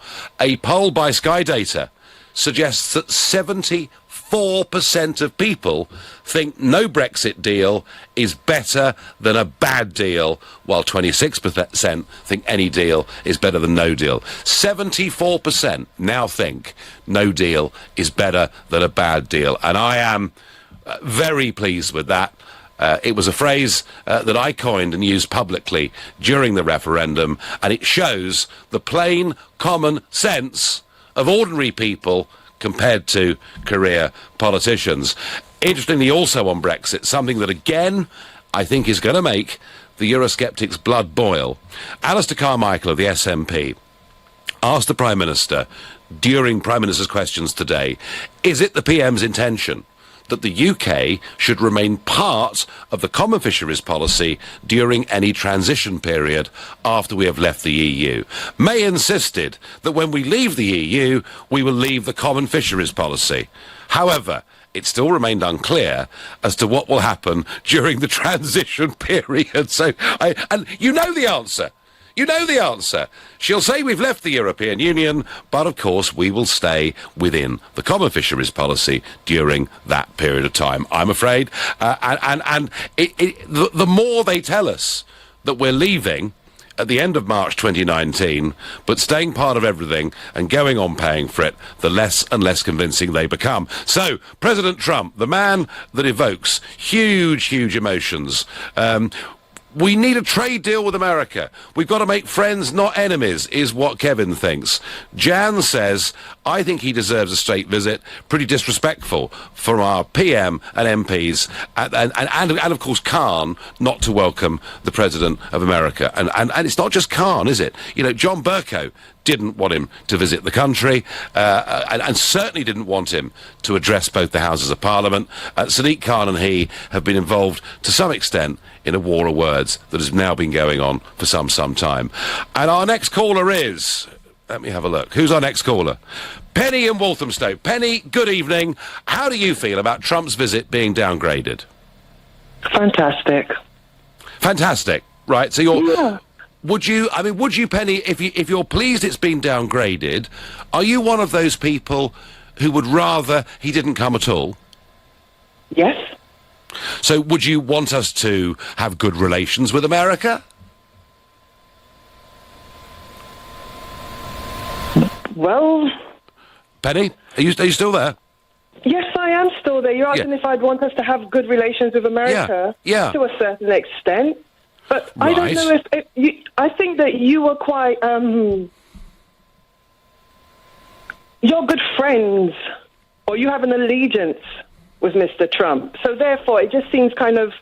A poll by Sky Data suggests that 74% of people think no Brexit deal is better than a bad deal, while 26% think any deal is better than no deal. 74% now think no deal is better than a bad deal, and I am very pleased with that. It was a phrase that I coined and used publicly during the referendum, and it shows the plain common sense of ordinary people compared to career politicians. Interestingly, also on Brexit, something that again I think is going to make the Eurosceptics' blood boil. Alistair Carmichael of the SNP asked the Prime Minister during Prime Minister's questions today, is it the PM's intention that the UK should remain part of the common fisheries policy during any transition period after we have left the EU? May insisted that when we leave the EU, we will leave the common fisheries policy. However, it still remained unclear as to what will happen during the transition period. So, and you know the answer. You know the answer. She'll say we've left the European Union, but of course we will stay within the common fisheries policy during that period of time. I'm afraid, the more they tell us that we're leaving at the end of March 2019, but staying part of everything and going on paying for it, the less and less convincing they become. So, President Trump, the man that evokes huge, huge emotions, we need a trade deal with America. We've got to make friends, not enemies, is what Kevin thinks. Jan says, I think he deserves a state visit. Pretty disrespectful from our PM and MPs, and of course Khan, not to welcome the President of America. And it's not just Khan, is it? You know, John Bercow didn't want him to visit the country, and certainly didn't want him to address both the Houses of Parliament. Sadiq Khan and he have been involved to some extent in a war of words that has now been going on for some time. And our next caller is... Let me have a look. Who's our next caller? Penny in Walthamstow. Penny, good evening. How do you feel about Trump's visit being downgraded? Fantastic. Fantastic. Right, so you're... Yeah. Would you, Penny, if you're pleased it's been downgraded, are you one of those people who would rather he didn't come at all? Yes. So would you want us to have good relations with America? Well... Penny, are you still there? Yes, I am still there. You're asking if I'd want us to have good relations with America? Yeah. To a certain extent. But right. I don't know if you... I think that you were quite... You're good friends, or you have an allegiance with Mr. Trump. So therefore, it just seems kind of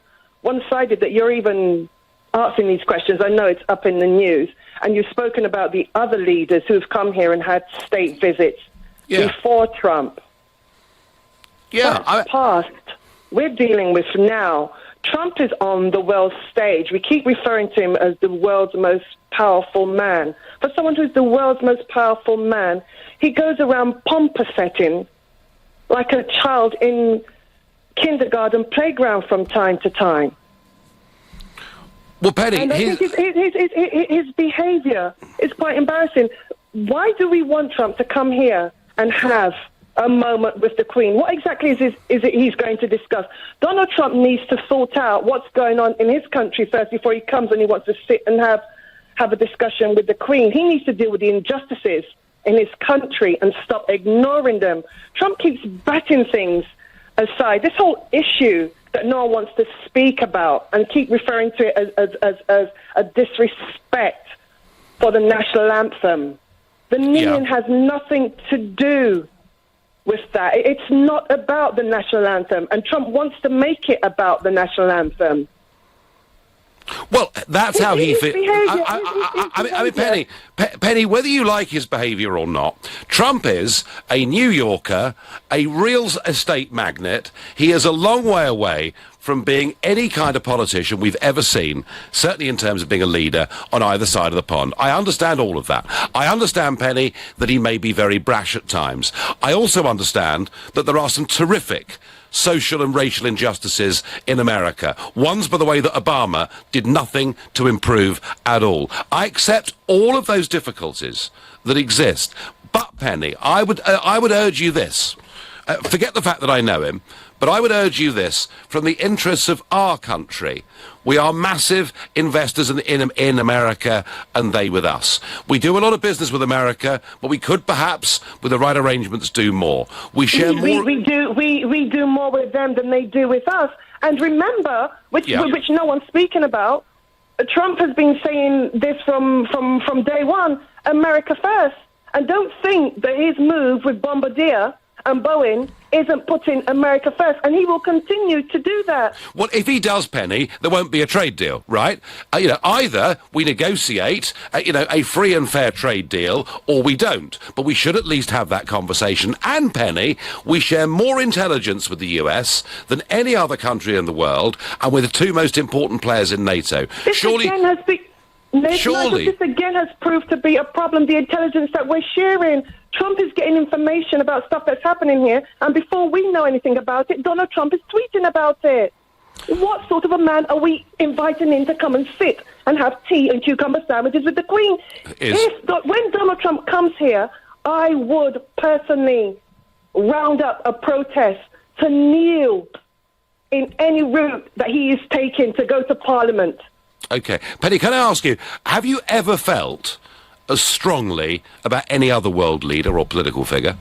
one-sided that you're even asking these questions. I know it's up in the news. And you've spoken about the other leaders who've come here and had state visits before Trump. Yeah. That's past. We're dealing with now. Trump is on the world stage. We keep referring to him as the world's most powerful man. For someone who's the world's most powerful man, he goes around pomp-setting like a child in kindergarten playground from time to time. Well, Penny, and I think his behaviour is quite embarrassing. Why do we want Trump to come here and have a moment with the Queen? What exactly is it he's going to discuss? Donald Trump needs to sort out what's going on in his country first before he comes and he wants to sit and have a discussion with the Queen. He needs to deal with the injustices in his country and stop ignoring them. Trump keeps batting things aside. This whole issue that no one wants to speak about and keep referring to it as a disrespect for the national anthem. The kneeling has nothing to do with that. It's not about the national anthem, and Trump wants to make it about the national anthem. Well, that's how he feels. I mean, Penny, whether you like his behaviour or not, Trump is a New Yorker, a real estate magnate. He is a long way away from being any kind of politician we've ever seen, certainly in terms of being a leader on either side of the pond. I understand all of that. I understand, Penny, that he may be very brash at times. I also understand that there are some terrific social and racial injustices in America. Ones, by the way, that Obama did nothing to improve at all. I accept all of those difficulties that exist. But, Penny, I would urge you this. Forget the fact that I know him, but I would urge you this, from the interests of our country. We are massive investors in America, and they with us. We do a lot of business with America, but we could perhaps, with the right arrangements, do more. We share more... We do more with them than they do with us. And remember, which no one's speaking about, Trump has been saying this from day one, America first. And don't think that his move with Bombardier and Boeing isn't putting America first, and he will continue to do that. Well, if he does, Penny, there won't be a trade deal, right? Either we negotiate, a free and fair trade deal, or we don't. But we should at least have that conversation. And, Penny, we share more intelligence with the US than any other country in the world, and we're the two most important players in NATO. This again has proved to be a problem, the intelligence that we're sharing. Trump is getting information about stuff that's happening here, and before we know anything about it, Donald Trump is tweeting about it. What sort of a man are we inviting in to come and sit and have tea and cucumber sandwiches with the Queen? When Donald Trump comes here, I would personally round up a protest to kneel in any route that he is taking to go to Parliament. OK. Penny, can I ask you, have you ever felt as strongly about any other world leader or political figure?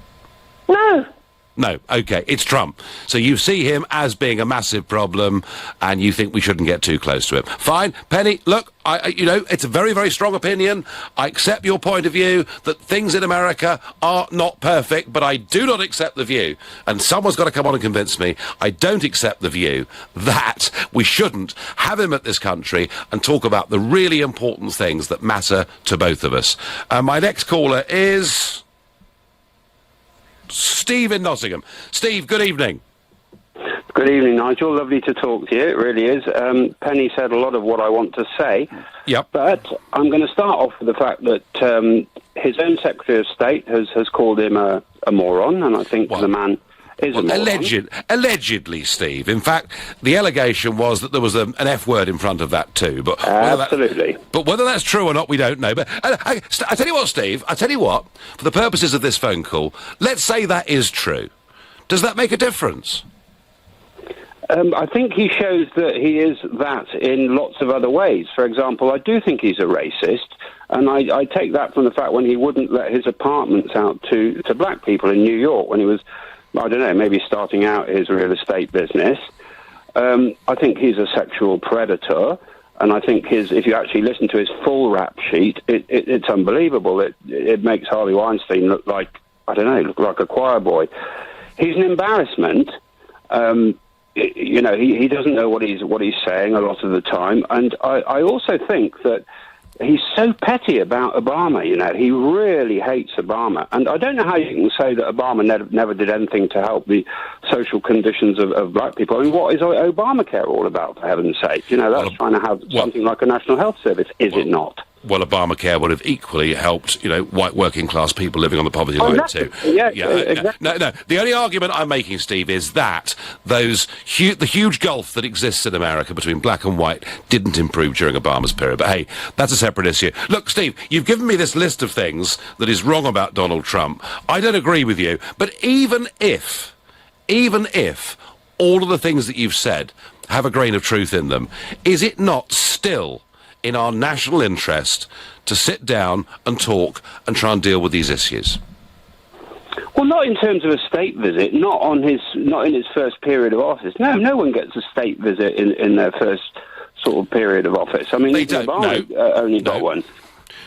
No. No, OK, it's Trump. So you see him as being a massive problem, and you think we shouldn't get too close to him. Fine. Penny, look, it's a very, very strong opinion. I accept your point of view that things in America are not perfect, but I do not accept the view, and someone's got to come on and convince me, I don't accept the view that we shouldn't have him at this country and talk about the really important things that matter to both of us. My next caller is Steve in Nottingham. Steve, good evening. Good evening, Nigel. Lovely to talk to you. It really is. Penny said a lot of what I want to say. Yep. But I'm going to start off with the fact that his own Secretary of State has called him a moron, and I think the man is a moron. Allegedly, Steve. In fact, the allegation was that there was an F word in front of that too. But absolutely. But whether that's true or not, we don't know. But I tell you what, Steve, I tell you what, for the purposes of this phone call, let's say that is true. Does that make a difference? I think he shows that he is that in lots of other ways. For example, I do think he's a racist, and I take that from the fact when he wouldn't let his apartments out to black people in New York when he was, I don't know, maybe starting out his real estate business. I think he's a sexual predator, and I think if you actually listen to his full rap sheet, it's unbelievable. It makes Harvey Weinstein look like, I don't know, look like a choir boy. He's an embarrassment. He doesn't know what he's saying a lot of the time, and I also think that he's so petty about Obama. He really hates Obama, and I don't know how you can say that Obama never did anything to help the social conditions of black people. I mean, what is Obamacare all about, for heaven's sake? That's trying to have something like a national health service, is it not? Well, Obamacare would have equally helped, white working class people living on the poverty line too. Exactly. No. The only argument I'm making, Steve, is that the huge gulf that exists in America between black and white didn't improve during Obama's period. But hey, that's a separate issue. Look, Steve, you've given me this list of things that is wrong about Donald Trump. I don't agree with you, but even if all of the things that you've said have a grain of truth in them, is it not still in our national interest to sit down and talk and try and deal with these issues? Well, not in terms of a state visit, not in his first period of office. No one gets a state visit in their first sort of period of office. I mean, Obama only got one.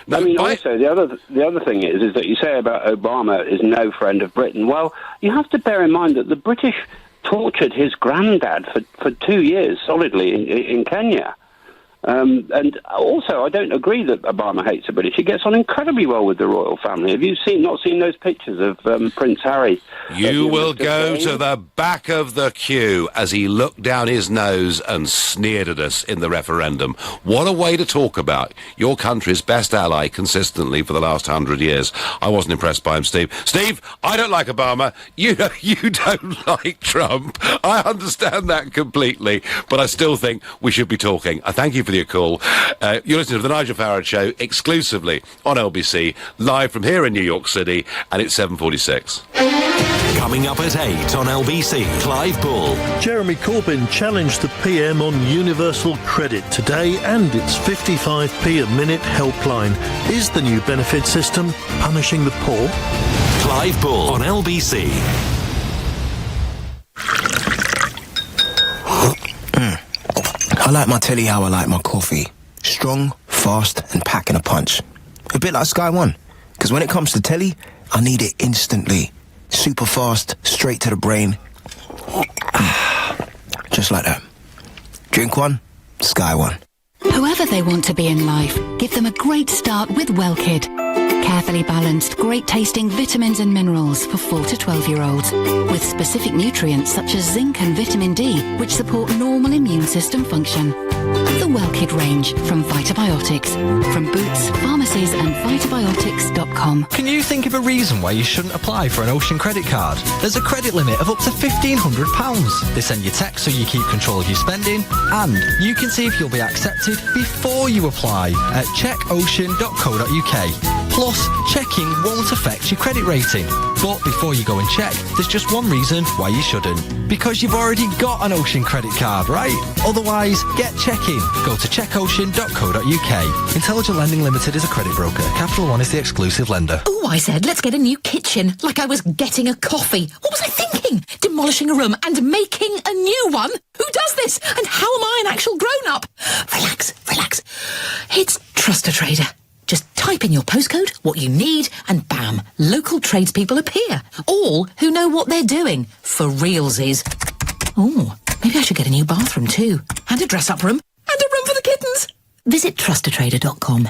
No, I mean, also, the other thing is that you say about Obama is no friend of Britain. Well, you have to bear in mind that the British tortured his granddad for 2 years solidly in Kenya. And also, I don't agree that Obama hates the British. He gets on incredibly well with the royal family. Have you not seen those pictures of Prince Harry? You will go to the back of the queue as he looked down his nose and sneered at us in the referendum. What a way to talk about your country's best ally consistently for the last 100 years. I wasn't impressed by him, Steve. Steve, I don't like Obama. You don't like Trump. I understand that completely, but I still think we should be talking. I thank you for your call. You're listening to the Nigel Farage Show exclusively on LBC, live from here in New York City, and it's 7:46. Coming up at 8 on LBC, Clive Bull. Jeremy Corbyn challenged the PM on universal credit today and its 55p a minute helpline. Is the new benefit system punishing the poor? Clive Bull on LBC. I like my telly how I like my coffee. Strong, fast and packing a punch. A bit like Sky One. Because when it comes to telly, I need it instantly. super fast, straight to the brain. Just like that. Drink one, sky one. Whoever they want to be in life, give them a great start with WellKid. Carefully balanced, great-tasting vitamins and minerals for 4 to 12-year-olds, with specific nutrients such as zinc and vitamin D, which support normal immune system function. The WellKid range from Vitabiotics, from Boots, pharmacies and Vitabiotics.com. Can you think of a reason why you shouldn't apply for an Ocean credit card? There's a credit limit of up to £1,500. They send you texts so you keep control of your spending, and you can see if you'll be accepted before you apply at checkocean.co.uk. Plus, checking won't affect your credit rating. But before you go and check, there's just one reason why you shouldn't. Because you've already got an Ocean credit card, right? Otherwise, get checking. Go to checkocean.co.uk. Intelligent Lending Limited is a credit broker. Capital One is the exclusive lender. Oh, I said, let's get a new kitchen, like I was getting a coffee. What was I thinking? Demolishing a room and making a new one? Who does this? And how am I an actual grown-up? Relax, relax. It's Trust a Trader. Just type in your postcode, what you need, and bam, local tradespeople appear. All who know what they're doing. For realsies. Oh, maybe I should get a new bathroom too. And a dress-up room. And a room for the kittens. Visit trustatrader.com.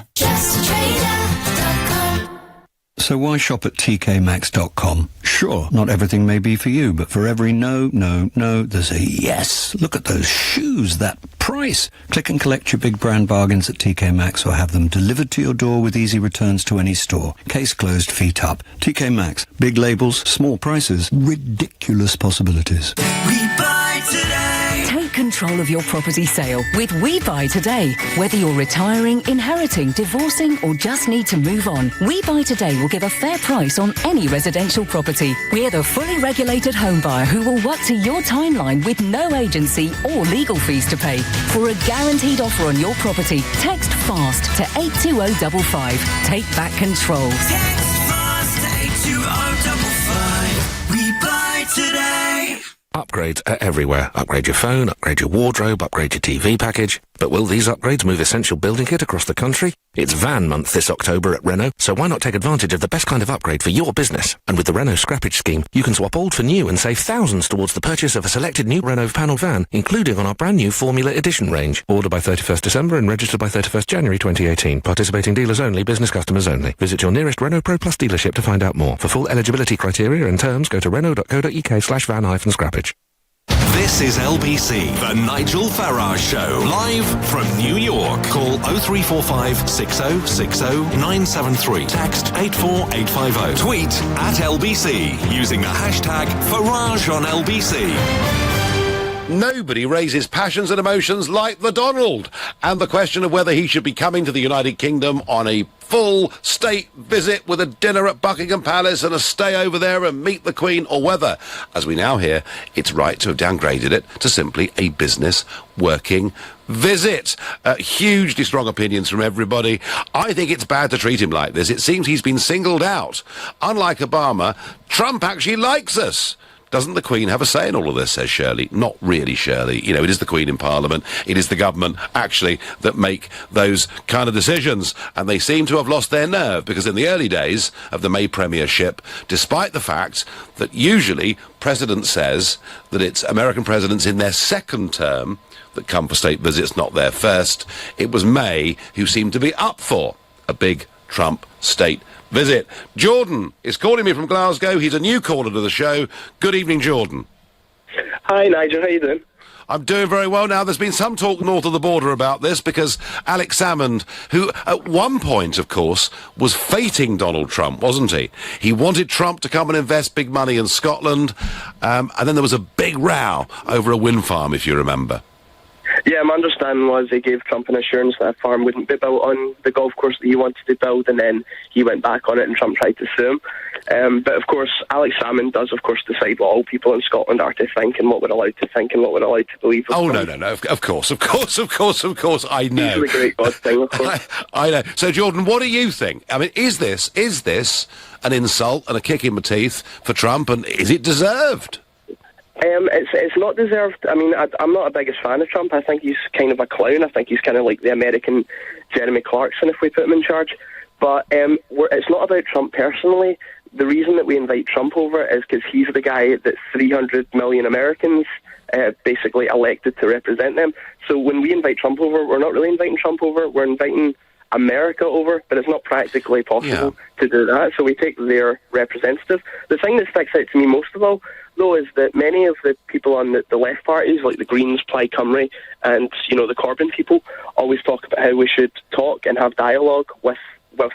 So why shop at tkmaxx.com? Sure, not everything may be for you, but for every no, there's a yes. Look at those shoes, that price. Click and collect your big brand bargains at TK Maxx or have them delivered to your door with easy returns to any store. Case closed, feet up. TK Maxx. Big labels, small prices, ridiculous possibilities. We buy today. Take control of your property sale with We Buy Today. Whether you're retiring, inheriting, divorcing, or just need to move on, We Buy Today will give a fair price on any residential property. We're the fully regulated home buyer who will work to your timeline with no agency or legal fees to pay. For a guaranteed offer on your property, text FAST to 82055. Take back control. Text FAST to 82055. We buy today. Upgrades are everywhere. Upgrade your phone, upgrade your wardrobe, upgrade your TV package. But will these upgrades move essential building kit across the country? It's van month this October at Renault, so why not take advantage of the best kind of upgrade for your business? And with the Renault scrappage scheme, you can swap old for new and save thousands towards the purchase of a selected new Renault panel van, including on our brand new Formula Edition range. Order by 31st December and register by 31st January 2018. Participating dealers only, business customers only. Visit your nearest Renault Pro Plus dealership to find out more. For full eligibility criteria and terms, go to renault.co.uk/van-scrappage. This is LBC, the Nigel Farage Show, live from New York. Call 0345 6060 973. Text 84850. Tweet at LBC using the hashtag Farage on LBC. Nobody raises passions and emotions like the Donald. And the question of whether he should be coming to the United Kingdom on a full state visit with a dinner at Buckingham Palace and a stay over there and meet the Queen, or whether, as we now hear, it's right to have downgraded it to simply a business working visit. Hugely strong opinions from everybody. I think it's bad to treat him like this. It seems he's been singled out. Unlike Obama, Trump actually likes us. Doesn't the Queen have a say in all of this, says Shirley? Not really, Shirley. You know, it is the Queen in Parliament. It is the government, actually, that make those kind of decisions. And they seem to have lost their nerve, because in the early days of the May premiership, despite the fact that usually President says that it's American presidents in their second term that come for state visits, not their first, it was May who seemed to be up for a big Trump state visit. Jordan is calling me from Glasgow. He's a new caller to the show. Good evening, Jordan. Hi, Nigel. How you doing? I'm doing very well. Now, there's been some talk north of the border about this, because Alex Salmond, who at one point, of course, was fating Donald Trump, wasn't he? He wanted Trump to come and invest big money in Scotland, and then there was a big row over a wind farm, if you remember. Yeah, my understanding was they gave Trump an assurance that a farm wouldn't be built on the golf course that he wanted to build, and then he went back on it and Trump tried to sue him. But of course, Alex Salmond does, of course, decide what all people in Scotland are to think and what we're allowed to think and what we're allowed to believe. Oh, no. Of course. I know. He's the great God thing, of course. I know. So, Jordan, what do you think? I mean, is this an insult and a kick in the teeth for Trump, and is it deserved? It's not deserved. I mean, I'm not the biggest fan of Trump. I think he's kind of a clown. I think he's kind of like the American Jeremy Clarkson if we put him in charge. But it's not about Trump personally. the reason that we invite Trump over is because he's the guy that 300 million Americans basically elected to represent them. So when we invite Trump over, we're not really inviting Trump over, we're inviting America over, but it's not practically possible to do that, so we take their representative. The thing that sticks out to me most of all, though, is that many of the people on the left parties, like the Greens, Plaid Cymru, and, you know, the Corbyn people, always talk about how we should talk and have dialogue with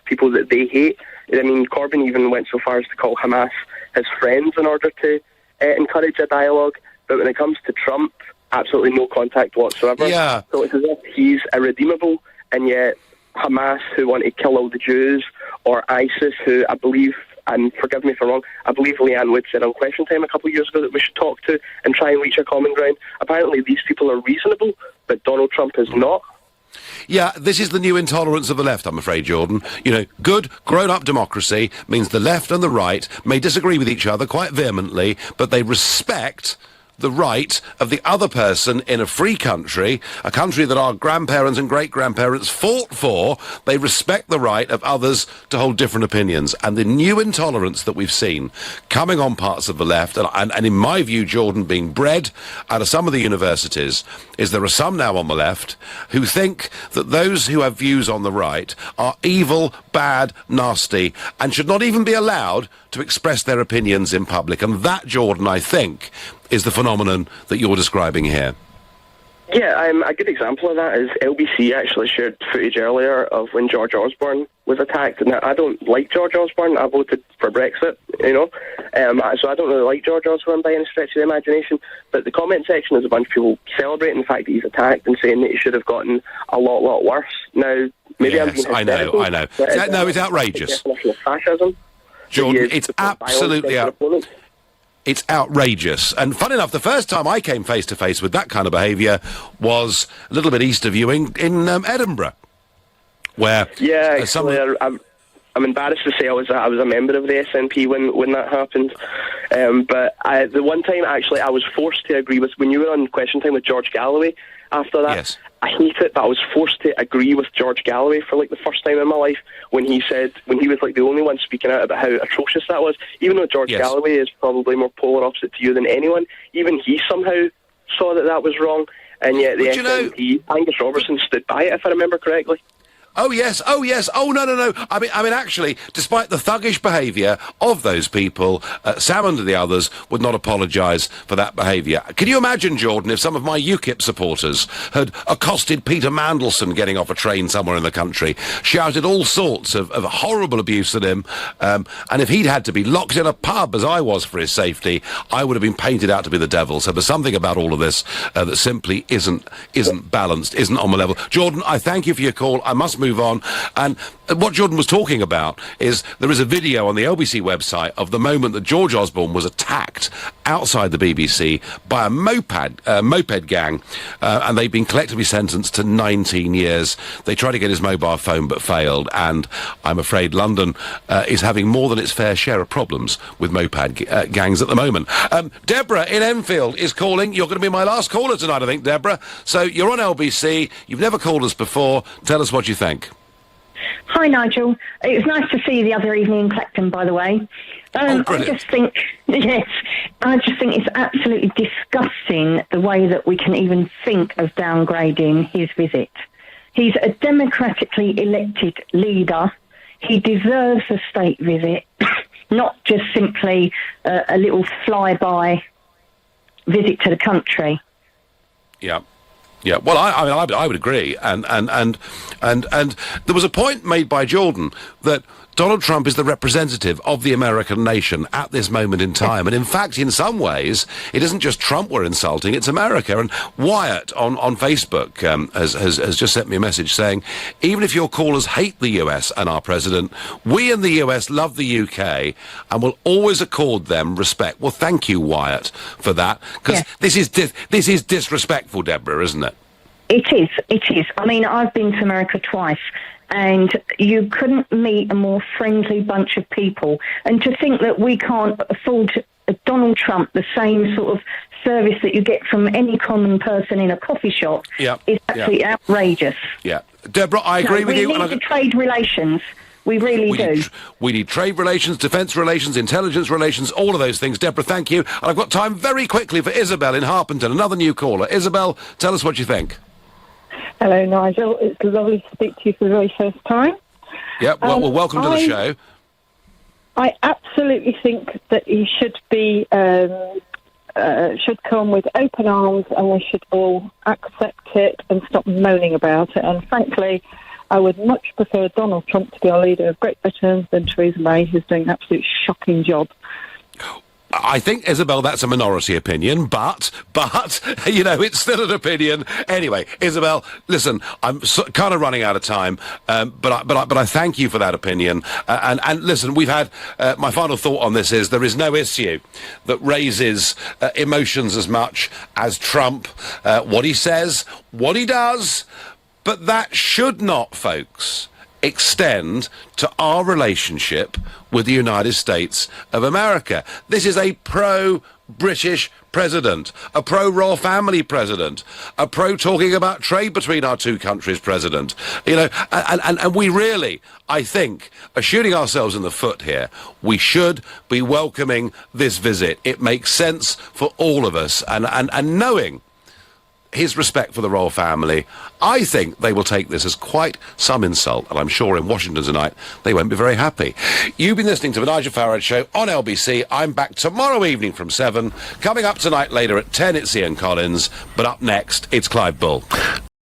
people that they hate. I mean, Corbyn even went so far as to call Hamas his friends in order to encourage a dialogue, but when it comes to Trump, absolutely no contact whatsoever. Yeah. So it's as if he's irredeemable, and yet Hamas, who want to kill all the Jews, or ISIS, who I believe, and forgive me if I'm wrong, I believe Leanne Wood said on Question Time a couple of years ago that we should talk to and try and reach a common ground. Apparently these people are reasonable, but Donald Trump is not. Yeah, this is the new intolerance of the left, I'm afraid, Jordan. You know, good, grown-up democracy means the left and the right may disagree with each other quite vehemently, but they respect the right of the other person in a free country, a country that our grandparents and great-grandparents fought for. They respect the right of others to hold different opinions. And the new intolerance that we've seen coming on parts of the left, and in my view, Jordan, being bred out of some of the universities, is there are some now on the left who think that those who have views on the right are evil, bad, nasty, and should not even be allowed to express their opinions in public. And that, Jordan, I think, is the phenomenon that you're describing here. Yeah, a good example of that is LBC actually shared footage earlier of when George Osborne was attacked. Now, I don't like George Osborne. I voted for Brexit, you know, so I don't really like George Osborne by any stretch of the imagination. But the comment section is a bunch of people celebrating the fact that he's attacked and saying that he should have gotten a lot worse. Now, maybe yes, I'm being hysterical. I know. No, it's outrageous. Definition of fascism. Jordan, it's absolutely outrageous. It's outrageous. And fun enough, the first time I came face to face with that kind of behaviour was a little bit east of you in Edinburgh, where I'm embarrassed to say I was a member of the SNP when that happened. But the one time actually I was forced to agree with, when you were on Question Time with George Galloway after that. Yes. I hate it, but I was forced to agree with George Galloway for like the first time in my life when he was like the only one speaking out about how atrocious that was. Even though George Galloway is probably more polar opposite to you than anyone, even he somehow saw that was wrong, and yet the SNP, Angus Robertson, stood by it, if I remember correctly. Oh yes, oh no. I mean, actually, despite the thuggish behaviour of those people, Sam and the others would not apologise for that behaviour. Can you imagine, Jordan, if some of my UKIP supporters had accosted Peter Mandelson getting off a train somewhere in the country, shouted all sorts of horrible abuse at him, and if he'd had to be locked in a pub, as I was, for his safety, I would have been painted out to be the devil. So there's something about all of this that simply isn't balanced, isn't on the level. Jordan, I thank you for your call. I must move on. And what Jordan was talking about is there is a video on the LBC website of the moment that George Osborne was attacked outside the BBC by a moped gang, and they've been collectively sentenced to 19 years. They tried to get his mobile phone but failed, and I'm afraid London is having more than its fair share of problems with moped gangs at the moment. Deborah in Enfield is calling. You're going to be my last caller tonight, I think, Deborah. So you're on LBC. You've never called us before. Tell us what you think. Hi, Nigel. It was nice to see you the other evening in Clacton, by the way. I just think it's absolutely disgusting the way that we can even think of downgrading his visit. He's a democratically elected leader. He deserves a state visit, not just simply a little flyby visit to the country. Yeah. Yeah, well, I would agree, and there was a point made by Jordan that Donald Trump is the representative of the American nation at this moment in time, and in fact, in some ways, it isn't just Trump we're insulting; it's America. And Wyatt on Facebook has just sent me a message saying, even if your callers hate the US and our president, we in the US love the UK and will always accord them respect. Well, thank you, Wyatt, for that, because this is disrespectful, Deborah, isn't it? It is. I mean, I've been to America twice, and you couldn't meet a more friendly bunch of people. And to think that we can't afford Donald Trump the same sort of service that you get from any common person in a coffee shop is absolutely outrageous. Yeah. Deborah, I agree with you. We need to trade relations We really do. We need trade relations, defence relations, intelligence relations, all of those things. Deborah, thank you. And I've got time very quickly for Isabel in Harpenden, another new caller. Isabel, tell us what you think. Hello, Nigel. It's lovely to speak to you for the very first time. Yeah, well, welcome to the show. I absolutely think that he should be should come with open arms, and we should all accept it and stop moaning about it. And frankly, I would much prefer Donald Trump to be our leader of Great Britain than Theresa May, who's doing an absolute shocking job. I think, Isabel, that's a minority opinion, but, you know, it's still an opinion. Anyway, Isabel, listen, I'm kind of running out of time, but I thank you for that opinion. And listen, we've had, my final thought on this is there is no issue that raises emotions as much as Trump, what he says, what he does, but that should not, folks, extend to our relationship with the United States of America. This is a pro-British president, a pro-royal family president, a pro-talking about trade between our two countries president. You know, and we really, I think, are shooting ourselves in the foot here. We should be welcoming this visit. It makes sense for all of us, and knowing his respect for the royal family, I think they will take this as quite some insult, and I'm sure in Washington tonight they won't be very happy. You've been listening to the Nigel Farage Show on LBC. I'm back tomorrow evening from 7. Coming up tonight later at 10, it's Ian Collins, but up next, it's Clive Bull.